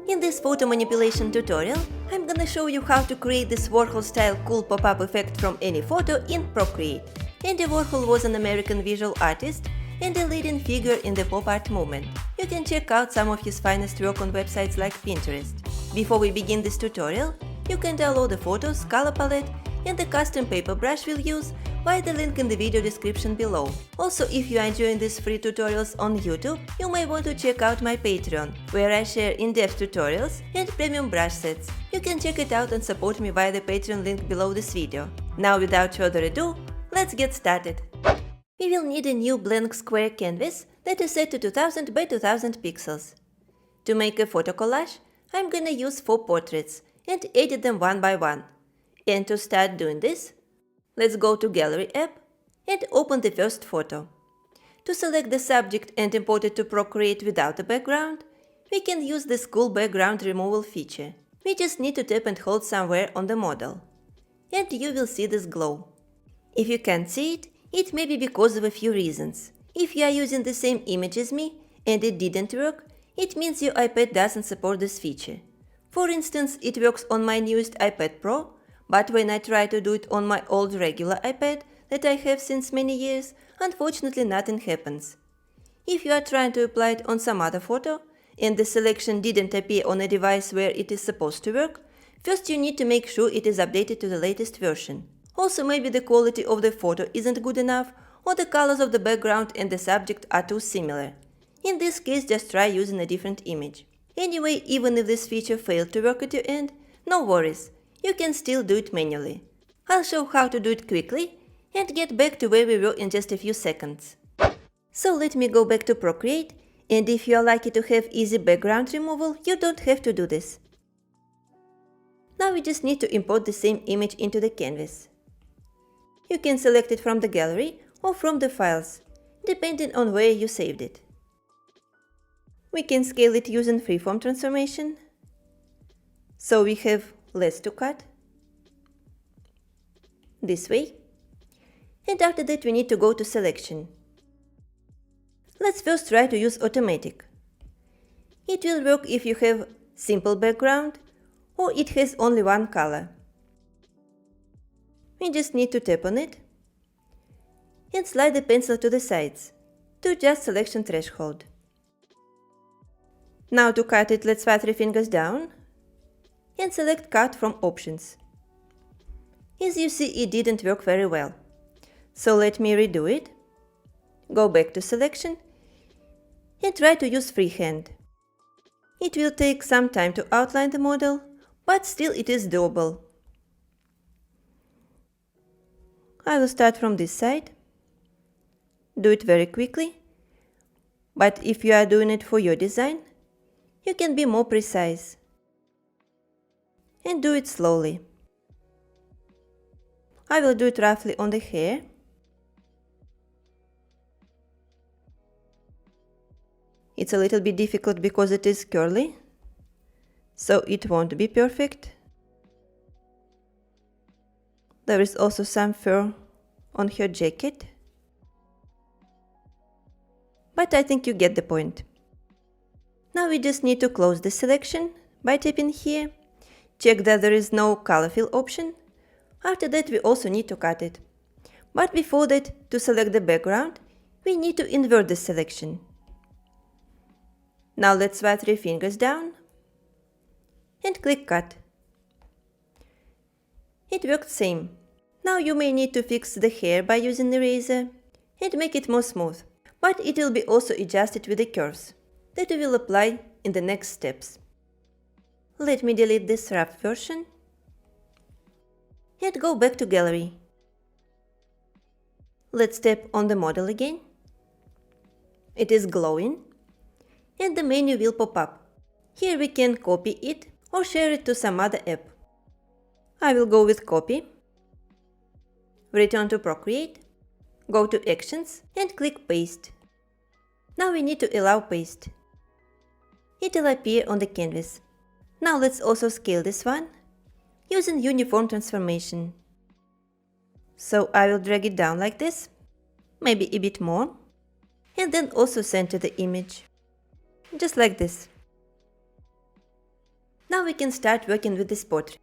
In this photo manipulation tutorial, I'm gonna show you how to create this Warhol-style cool pop-up effect from any photo in Procreate. Andy Warhol was an American visual artist and a leading figure in the pop art movement. You can check out some of his finest work on websites like Pinterest. Before we begin this tutorial, you can download the photos, color palette, and the custom paper brush we'll use via the link in the video description below. Also, if you are enjoying these free tutorials on YouTube, you may want to check out my Patreon, where I share in-depth tutorials and premium brush sets. You can check it out and support me via the Patreon link below this video. Now, without further ado, let's get started. We will need a new blank square canvas that is set to 2000 by 2000 pixels. To make a photo collage, I'm gonna use 4 portraits and edit them one by one. And to start doing this, let's go to Gallery app and open the first photo. To select the subject and import it to Procreate without a background, we can use this cool background removal feature. We just need to tap and hold somewhere on the model. And you will see this glow. If you can't see it, it may be because of a few reasons. If you are using the same image as me and it didn't work, it means your iPad doesn't support this feature. For instance, it works on my newest iPad Pro, but when I try to do it on my old regular iPad that I have since many years, unfortunately nothing happens. If you are trying to apply it on some other photo and the selection didn't appear on a device where it is supposed to work, first you need to make sure it is updated to the latest version. Also, maybe the quality of the photo isn't good enough, or the colors of the background and the subject are too similar. In this case, just try using a different image. Anyway, even if this feature failed to work at your end, no worries, you can still do it manually. I'll show how to do it quickly and get back to where we were in just a few seconds. So let me go back to Procreate, and if you are lucky to have easy background removal, you don't have to do this. Now we just need to import the same image into the canvas. You can select it from the gallery or from the files, depending on where you saved it. We can scale it using freeform transformation, so we have less to cut, this way, and after that we need to go to selection. Let's first try to use automatic. It will work if you have simple background or it has only one color. We just need to tap on it and slide the pencil to the sides to adjust selection threshold. Now to cut it, let's slide 3 fingers down and select Cut from Options. As you see, it didn't work very well. So let me redo it. Go back to Selection and try to use freehand. It will take some time to outline the model, but still it is doable. I will start from this side. Do it very quickly, but if you are doing it for your design, you can be more precise. And do it slowly. I will do it roughly on the hair. It's a little bit difficult because it is curly, so it won't be perfect. There is also some fur on her jacket, but I think you get the point. Now we just need to close the selection by tapping here. Check that there is no color fill option. After that we also need to cut it. But before that, to select the background, we need to invert the selection. Now let's slide 3 fingers down and click Cut. It worked same. Now you may need to fix the hair by using the razor and make it more smooth, but it will be also adjusted with the curves that we will apply in the next steps. Let me delete this rough version and go back to Gallery. Let's tap on the model again. It is glowing and the menu will pop up. Here we can copy it or share it to some other app. I will go with copy. Return to Procreate, go to Actions and click Paste. Now we need to allow paste. It will appear on the canvas. Now let's also scale this one using uniform transformation. So I will drag it down like this, maybe a bit more, and then also center the image, just like this. Now we can start working with this portrait.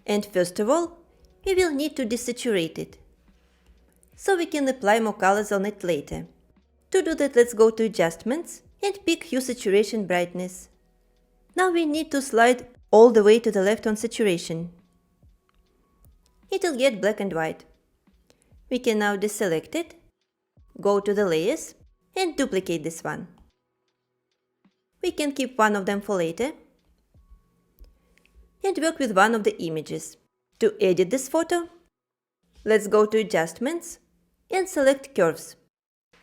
And first of all, we will need to desaturate it, so we can apply more colors on it later. To do that, let's go to Adjustments and pick Hue Saturation Brightness. Now we need to slide all the way to the left on saturation. It'll get black and white. We can now deselect it, go to the layers and duplicate this one. We can keep one of them for later and work with one of the images. To edit this photo, let's go to Adjustments and select Curves,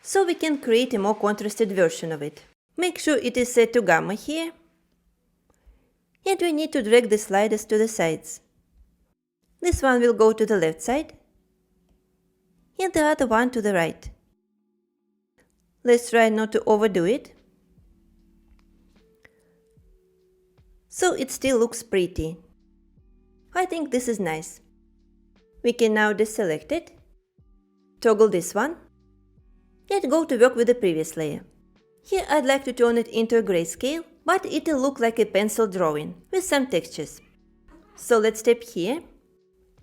so we can create a more contrasted version of it. Make sure it is set to Gamma here, and we need to drag the sliders to the sides. This one will go to the left side, and the other one to the right. Let's try not to overdo it, so it still looks pretty. I think this is nice. We can now deselect it, toggle this one, and go to work with the previous layer. Here I'd like to turn it into a grayscale, but it'll look like a pencil drawing with some textures. So let's tap here,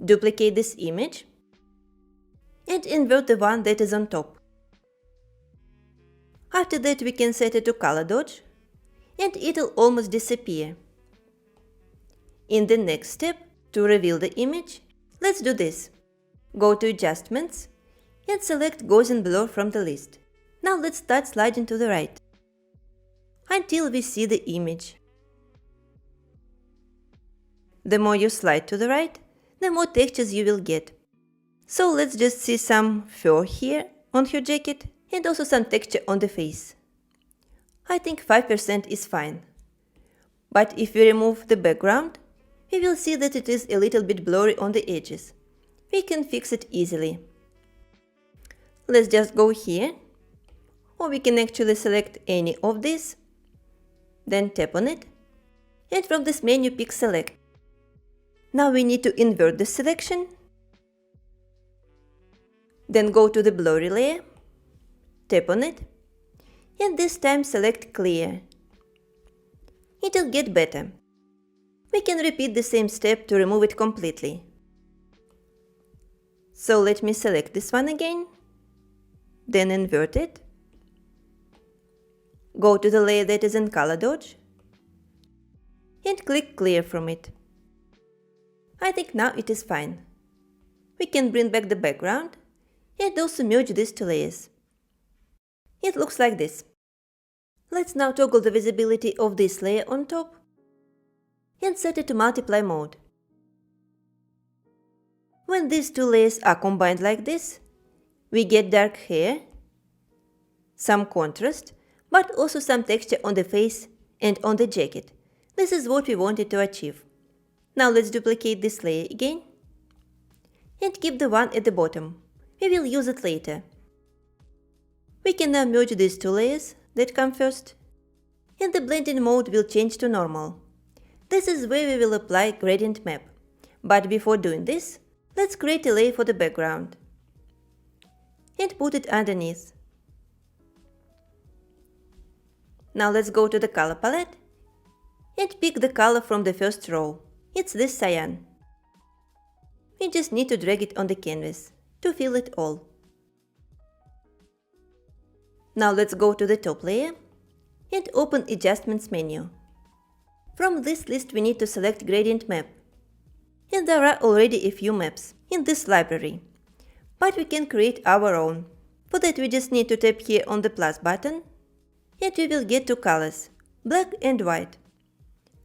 duplicate this image, and invert the one that is on top. After that we can set it to color dodge, and it'll almost disappear. In the next step, to reveal the image, let's do this. Go to Adjustments and select Gaussian Blur from the list. Now let's start sliding to the right until we see the image. The more you slide to the right, the more textures you will get. So let's just see some fur here on her jacket and also some texture on the face. I think 5% is fine. But if we remove the background, we will see that it is a little bit blurry on the edges. We can fix it easily. Let's just go here, or we can actually select any of these, then tap on it, and from this menu pick Select. Now we need to invert the selection, then go to the blurry layer, tap on it, and this time select Clear. It'll get better. We can repeat the same step to remove it completely. So let me select this one again, then invert it. Go to the layer that is in color dodge and click Clear from it. I think now it is fine. We can bring back the background and also merge these two layers. It looks like this. Let's now toggle the visibility of this layer on top and set it to multiply mode. When these two layers are combined like this, we get dark hair, some contrast, but also some texture on the face and on the jacket. This is what we wanted to achieve. Now let's duplicate this layer again and keep the one at the bottom. We will use it later. We can now merge these two layers that come first, and the blending mode will change to normal. This is where we will apply gradient map. But before doing this, let's create a layer for the background and put it underneath. Now let's go to the color palette and pick the color from the first row. It's this cyan. We just need to drag it on the canvas to fill it all. Now let's go to the top layer and open Adjustments menu. From this list we need to select Gradient Map. And there are already a few maps in this library, but we can create our own. For that we just need to tap here on the plus button and we will get two colors, black and white.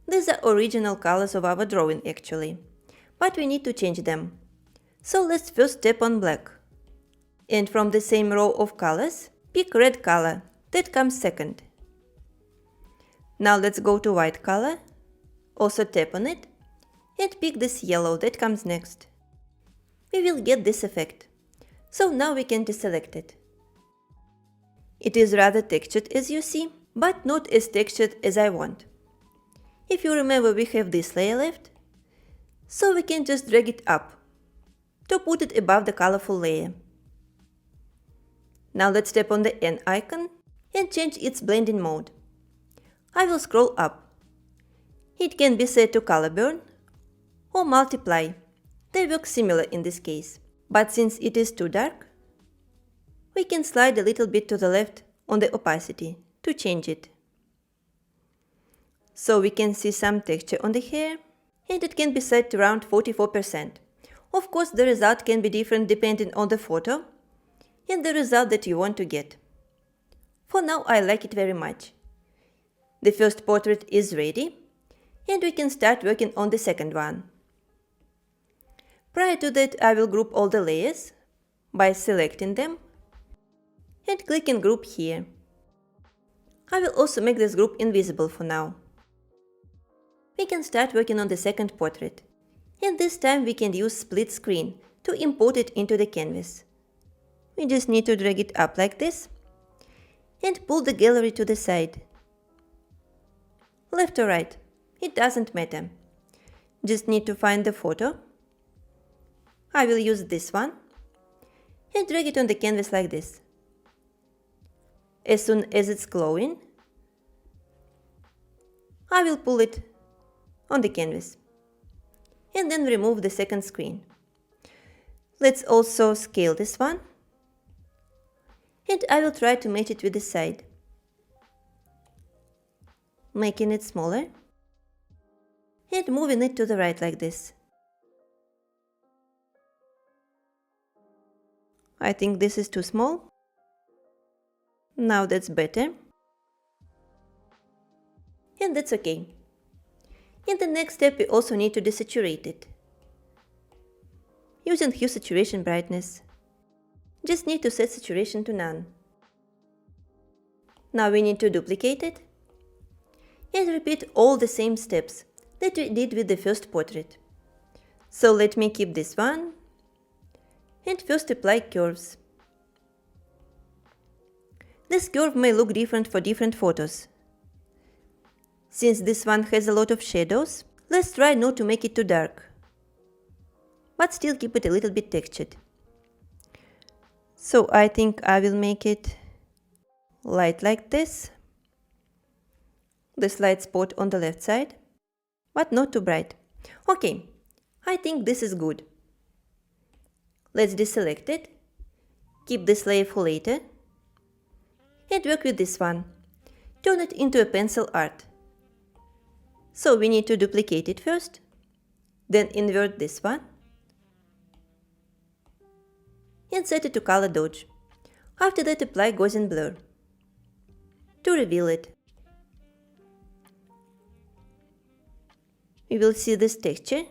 These are original colors of our drawing actually, but we need to change them. So let's first tap on black. And from the same row of colors, pick red color, that comes second. Now let's go to white color, also tap on it, and pick this yellow that comes next. We will get this effect. So now we can deselect it. It is rather textured as you see, but not as textured as I want. If you remember, we have this layer left, so we can just drag it up to put it above the colorful layer. Now let's tap on the N icon and change its blending mode. I will scroll up. It can be set to color burn or multiply. They work similar in this case. But since it is too dark, we can slide a little bit to the left on the opacity to change it. So we can see some texture on the hair, and it can be set to around 44%. Of course, the result can be different depending on the photo and the result that you want to get. For now, I like it very much. The first portrait is ready, and we can start working on the second one. Prior to that, I will group all the layers by selecting them and clicking Group here. I will also make this group invisible for now. We can start working on the second portrait, and this time we can use split screen to import it into the canvas. We just need to drag it up like this and pull the gallery to the side. Left or right, it doesn't matter. Just need to find the photo. I will use this one and drag it on the canvas like this. As soon as it's glowing, I will pull it on the canvas and then remove the second screen. Let's also scale this one, and I will try to match it with the side, making it smaller and moving it to the right like this. I think this is too small. Now that's better. And that's okay. In the next step, we also need to desaturate it. Using hue saturation brightness. Just need to set saturation to none. Now we need to duplicate it and repeat all the same steps that we did with the first portrait. So let me keep this one and first apply curves. This curve may look different for different photos. Since this one has a lot of shadows, let's try not to make it too dark, but still keep it a little bit textured. So I think I will make it light like this, the slight spot on the left side, but not too bright. Okay, I think this is good. Let's deselect it, keep this layer for later, and work with this one. Turn it into a pencil art. So we need to duplicate it first, then invert this one, and set it to color dodge. After that, apply Gaussian blur to reveal it. We will see this texture,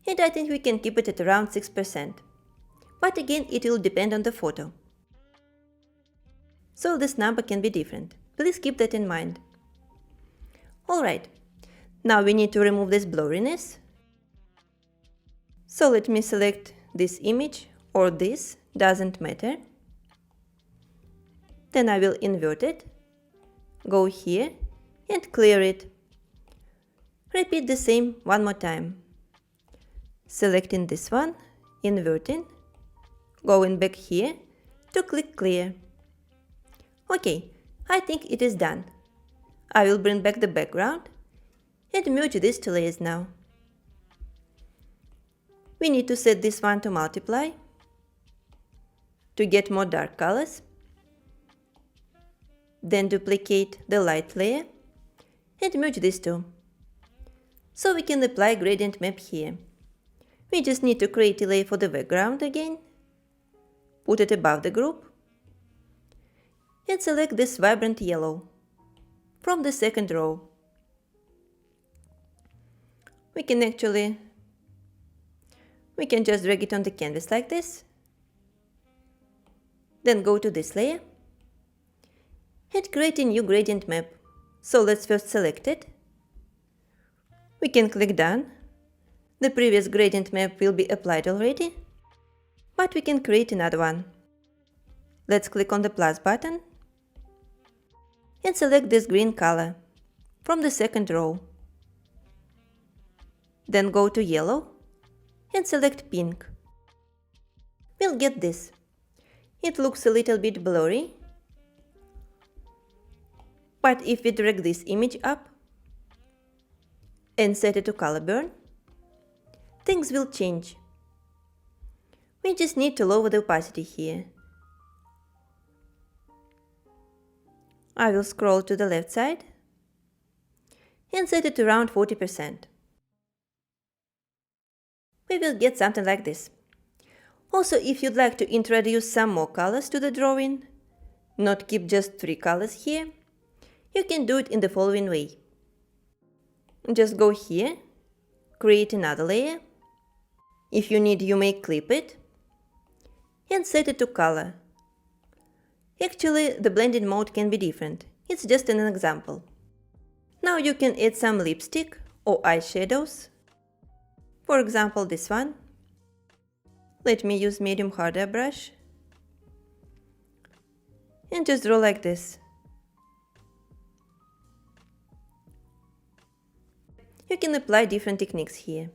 and I think we can keep it at around 6%. But again, it will depend on the photo. So this number can be different. Please keep that in mind. Alright, now we need to remove this blurriness. So let me select this image, or this, doesn't matter. Then I will invert it, go here and clear it. Repeat the same one more time. Selecting this one, inverting, going back here to click clear. Okay, I think it is done. I will bring back the background and merge these two layers now. We need to set this one to multiply to get more dark colors. Then duplicate the light layer and merge these two. So we can apply gradient map here. We just need to create a layer for the background again, put it above the group, and select this vibrant yellow from the second row. We can just drag it on the canvas like this, then go to this layer and create a new gradient map. So let's first select it. We can click Done. The previous gradient map will be applied already, but we can create another one. Let's click on the plus button and select this green color from the second row. Then go to yellow and select pink. We'll get this. It looks a little bit blurry, but if we drag this image up, and set it to color burn, things will change. We just need to lower the opacity here. I will scroll to the left side and set it to around 40%. We will get something like this. Also, if you'd like to introduce some more colors to the drawing, not keep just 3 colors here, you can do it in the following way. Just go here, create another layer. If you need, you may clip it and set it to color. Actually, the blending mode can be different. It's just an example. Now you can add some lipstick or eyeshadows. For example, this one. Let me use medium harder brush. And just draw like this. You can apply different techniques here.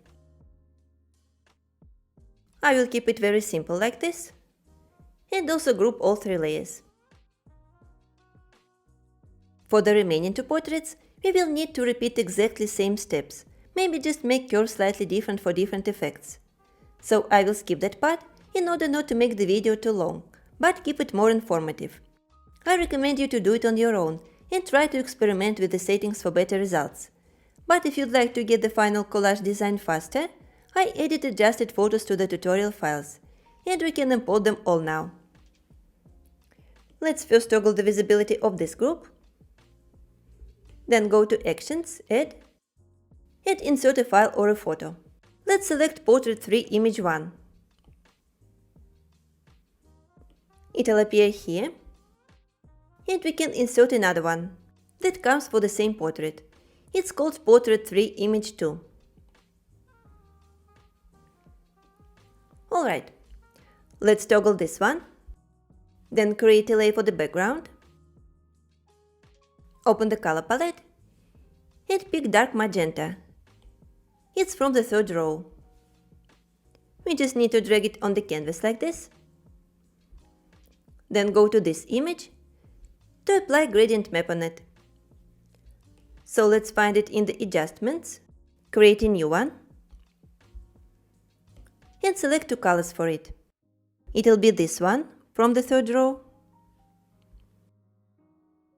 I will keep it very simple like this. And also group all 3 layers. For the remaining 2 portraits, we will need to repeat exactly same steps. Maybe just make curves slightly different for different effects. So I will skip that part in order not to make the video too long, but keep it more informative. I recommend you to do it on your own and try to experiment with the settings for better results. But if you'd like to get the final collage design faster, I added adjusted photos to the tutorial files, and we can import them all now. Let's first toggle the visibility of this group. Then go to Actions, Add, and insert a file or a photo. Let's select Portrait 3 Image 1. It'll appear here, and we can insert another one that comes for the same portrait. It's called Portrait 3 Image 2. Alright, let's toggle this one, then create a layer for the background, open the color palette, and pick dark magenta. It's from the 3rd row. We just need to drag it on the canvas like this. Then go to this image to apply gradient map on it. So let's find it in the adjustments, create a new one, and select 2 colors for it. It'll be this one from the 3rd row.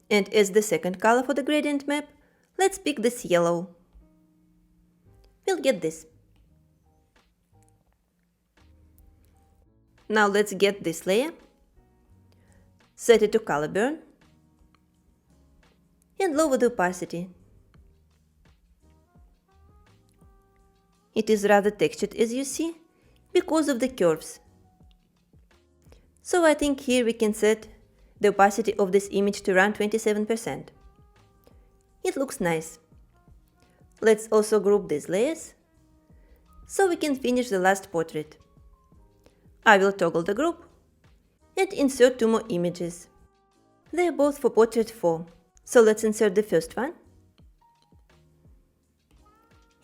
And as the second color for the gradient map, let's pick this yellow. We'll get this. Now let's get this layer, set it to color burn, and lower the opacity. It is rather textured as you see, because of the curves. So I think here we can set the opacity of this image to around 27%. It looks nice. Let's also group these layers, so we can finish the last portrait. I will toggle the group and insert 2 more images. They are both for portrait 4, so let's insert the first one,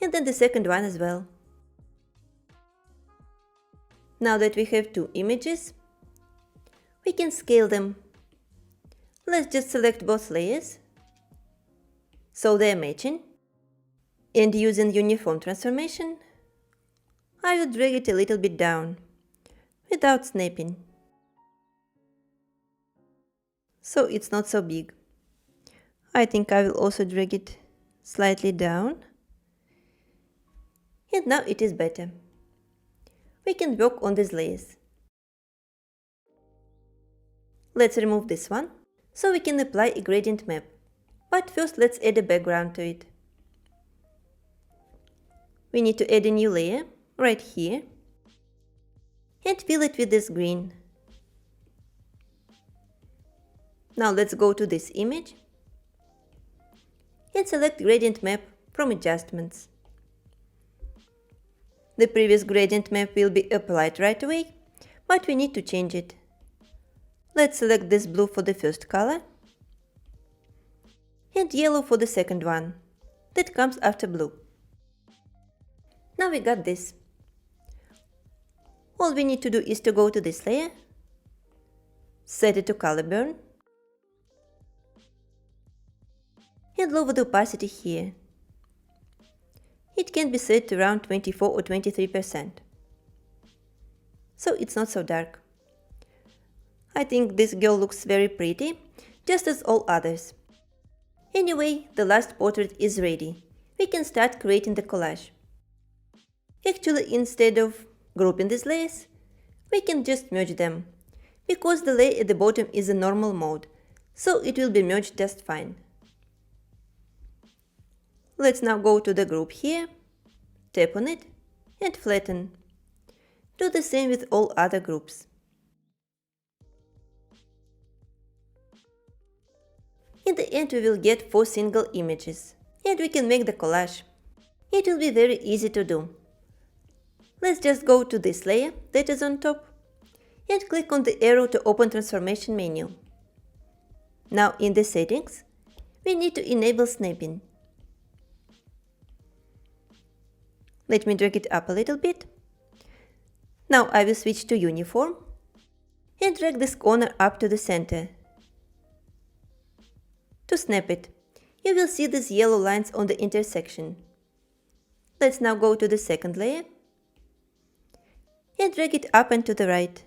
and then the second one as well. Now that we have 2 images, we can scale them. Let's just select both layers, so they are matching, and using uniform transformation, I will drag it a little bit down, without snapping, so it's not so big. I think I will also drag it slightly down, and now it is better. We can work on these layers. Let's remove this one, so we can apply a gradient map. But first let's add a background to it. We need to add a new layer, right here, and fill it with this green. Now let's go to this image and select gradient map from adjustments. The previous gradient map will be applied right away, but we need to change it. Let's select this blue for the first color and yellow for the second one that comes after blue. Now we got this. All we need to do is to go to this layer, set it to color burn, and lower the opacity here. It can be set to around 24 or 23%. So it's not so dark. I think this girl looks very pretty, just as all others. Anyway, the last portrait is ready. We can start creating the collage. Actually, instead of grouping these layers, we can just merge them, because the layer at the bottom is a normal mode, so it will be merged just fine. Let's now go to the group here, tap on it, and flatten. Do the same with all other groups. In the end, we will get 4 single images, and we can make the collage. It will be very easy to do. Let's just go to this layer that is on top and click on the arrow to open transformation menu. Now in the settings, we need to enable snapping. Let me drag it up a little bit. Now I will switch to uniform and drag this corner up to the center. To snap it, you will see these yellow lines on the intersection. Let's now go to the second layer and drag it up and to the right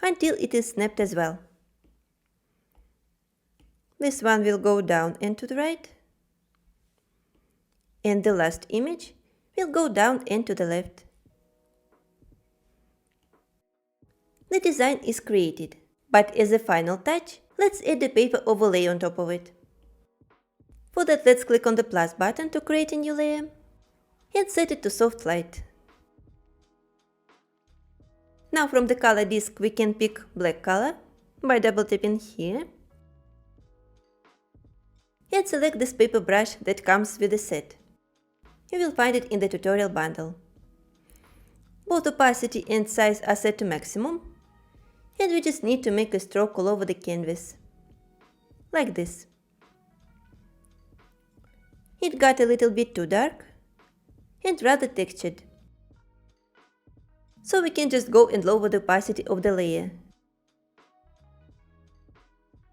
until it is snapped as well. This one will go down and to the right, and the last image will go down and to the left. The design is created, but as a final touch, let's add the paper overlay on top of it. For that, let's click on the plus button to create a new layer and set it to soft light. Now from the color disk we can pick black color by double tapping here and select this paper brush that comes with the set. You will find it in the tutorial bundle. Both opacity and size are set to maximum, and we just need to make a stroke all over the canvas, like this. It got a little bit too dark and rather textured, so we can just go and lower the opacity of the layer.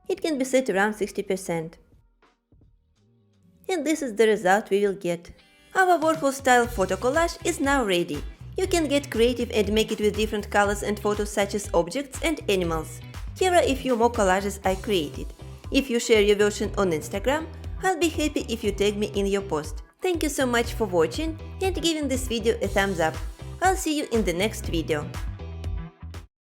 It can be set around 60%. And this is the result we will get. Our Warhol-style photo collage is now ready. You can get creative and make it with different colors and photos such as objects and animals. Here are a few more collages I created. If you share your version on Instagram, I'll be happy if you tag me in your post. Thank you so much for watching and giving this video a thumbs up. I'll see you in the next video.